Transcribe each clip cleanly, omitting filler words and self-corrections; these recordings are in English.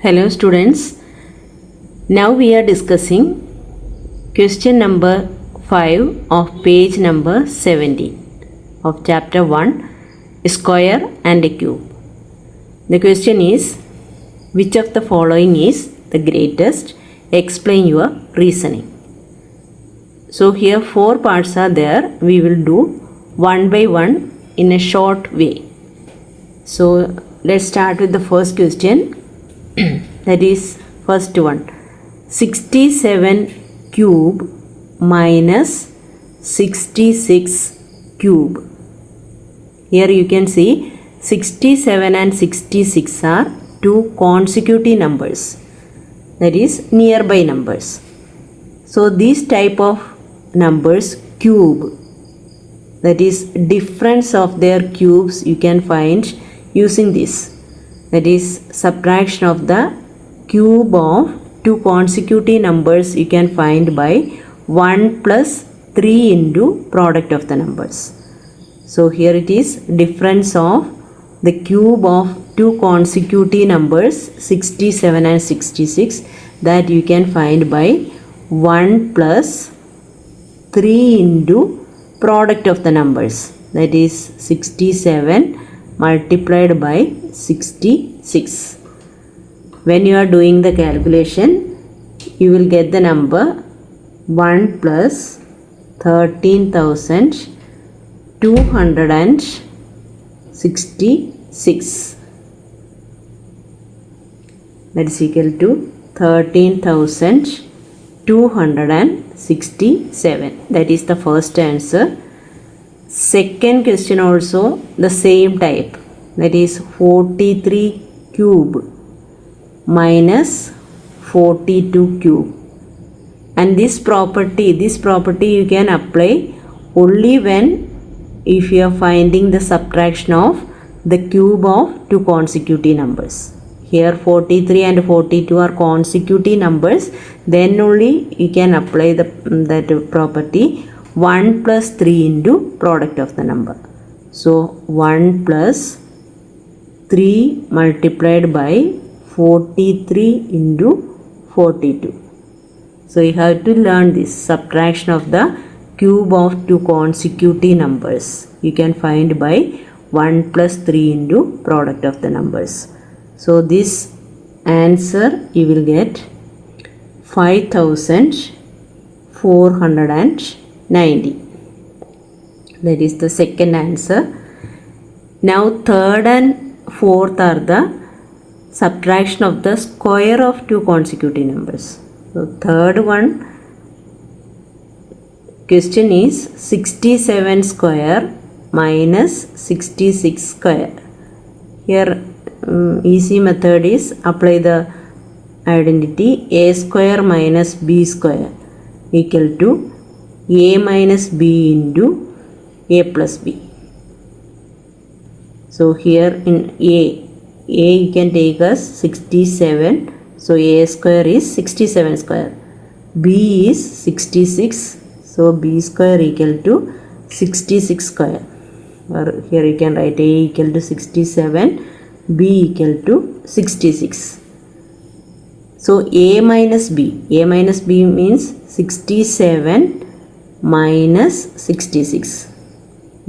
Hello students, now we are discussing question number 5 of page number 70 of chapter 1, square and a cube. The question is, which of the following is the greatest? Explain your reasoning. So here 4 parts are there, we will do one by one in a short way. So let's start with the first question. That is first one, 67 cube minus 66 cube. Here you can see 67 and 66 are two consecutive numbers, that is nearby numbers. So these type of numbers cube, that is difference of their cubes, you can find using this. That is subtraction of the cube of two consecutive numbers you can find by 1 plus 3 into product of the numbers. So here it is difference of the cube of two consecutive numbers 67 and 66, that you can find by 1 plus 3 into product of the numbers, that is 67 multiplied by 66. When you are doing the calculation, you will get the number 1 plus 13,266. That is equal to 13,267. That is the first answer. Second question also the same type, that is 43 cube minus 42 cube. And this property you can apply only when if you are finding the subtraction of the cube of two consecutive numbers. Here 43 and 42 are consecutive numbers, then only you can apply that property 1 plus 3 into product of the number. So 1 plus 3 multiplied by 43 into 42. So you have to learn this subtraction of the cube of two consecutive numbers. You can find by 1 plus 3 into product of the numbers. So this answer you will get 5,490. That is the second answer. Now third and fourth are the subtraction of the square of two consecutive numbers. So third one, question is 67 square minus 66 square. Here easy method is apply the identity a square minus b square equal to a minus b into a plus b. So here in a you can take as 67, so a square is 67 square, b is 66, so b square equal to 66 square, or here you can write a equal to 67, b equal to 66. So a minus b means 67 minus 66,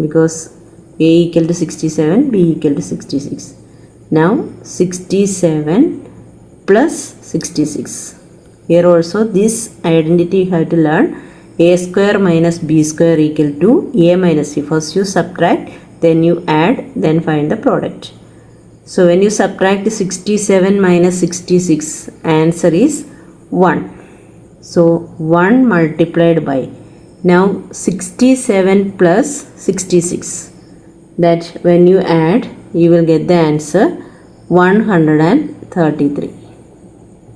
because a equal to 67, b equal to 66. Now 67 plus 66. Here also this identity you have to learn. A square minus b square equal to a minus c. First you subtract, then you add, then find the product. So when you subtract 67 minus 66, answer is 1. So 1 multiplied by, now 67 plus 66. That when you add, you will get the answer 133.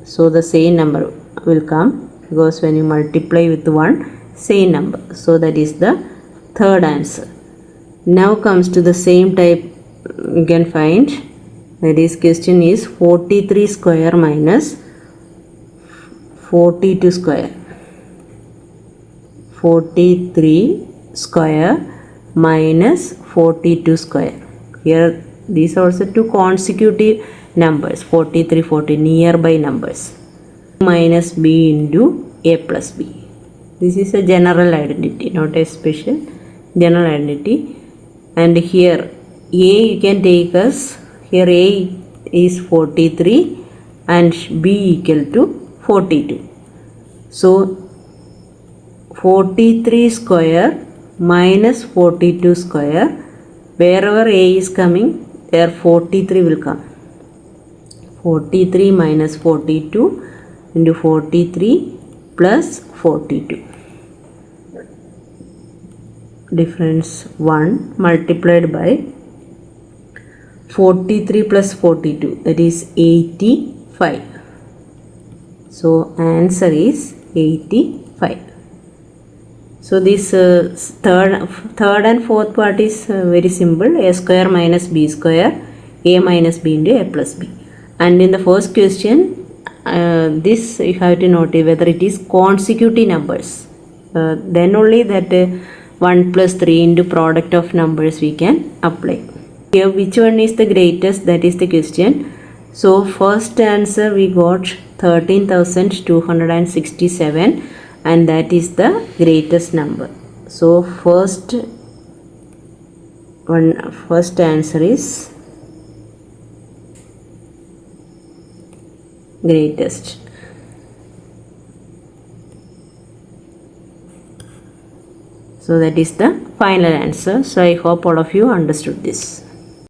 So the same number will come, because when you multiply with 1, same number. So that is the third answer. Now comes to the same type you can find, that is question is 43 square minus 42 square. 43 square minus 42 square. Here these are also two consecutive numbers, 43, 40 nearby numbers. Minus b into a plus b. This is a general identity, not a special, general identity. And here a you can take as, here a is 43 and b equal to 42. So 43 square minus 42 square, wherever a is coming, there 43 will come. 43 minus 42 into 43 plus 42. Difference 1 multiplied by 43 plus 42, that is 85. So answer is 85. So this third and fourth part is very simple. A square minus b square, a minus b into a plus b. And in the first question, this you have to note whether it is consecutive numbers. Then only that 1 plus 3 into product of numbers we can apply. Here which one is the greatest, that is the question. So first answer we got 13,267, and that is the greatest number. So first answer is greatest. So that is the final answer. So I hope all of you understood this.